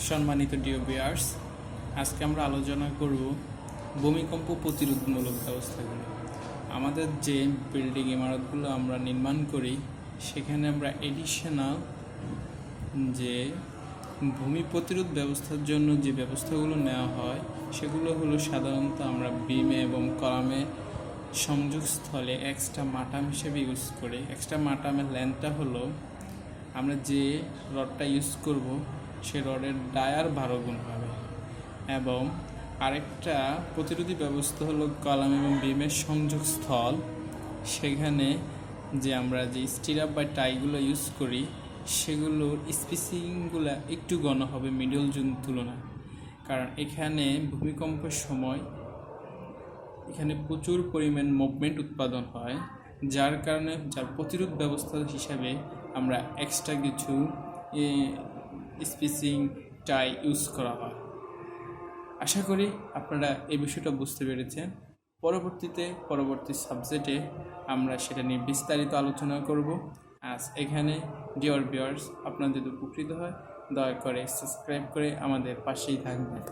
সম্মানিত deo viewers, আজকে আমরা আলোচনা করব ভূমিকম্প প্রতিরোধমূলক ব্যবস্থাগুলো। আমাদের যে বিল্ডিং ইমারতগুলো আমরা নির্মাণ করি সেখানে আমরা এডিশনাল যে ভূমি প্রতিরোধ ব্যবস্থার জন্য যে ব্যবস্থাগুলো নেওয়া হয় সেগুলো হলো সাধারণত আমরা বিমে এবং কলামে সংযোগস্থলে এক্সট্রা মাটাম হিসেবে ইউজ করি। এক্সট্রা মাটামের লেন্থটা হলো আমরা যে রডটা ইউজ করব সে রডের ডায়ার 12 গুণ হবে। এবং আরেকটা প্রতিরোধী ব্যবস্থা হলো কলাম এবং বিমের সংযোগস্থল, সেখানে যে আমরা যে স্টিরাপ বা টাইগুলো ইউজ করি সেগুলোর স্পেসিংগুলো একটু ঘন হবে মিডল জোন তুলনায়। কারণ এখানে ভূমিকম্পের সময় এখানে প্রচুর পরিমাণ মুভমেন্ট উৎপাদন হয়, যার কারণে যার প্রতিরোধ ব্যবস্থা হিসাবে আমরা এক্সট্রা কিছু স্পেসিং টাই ইউজ করা হয়। আশা করি আপনারা এই বিষয়টা বুঝতে পেরেছেন। পরবর্তী সাবজেক্টে আমরা সেটা নিয়ে বিস্তারিত আলোচনা করব। আজ এখানে ডিয়ার ভিউয়ার্স, আপনাদের উপকৃত হয় দয়া করে সাবস্ক্রাইব করে আমাদের পাশেই থাকবেন।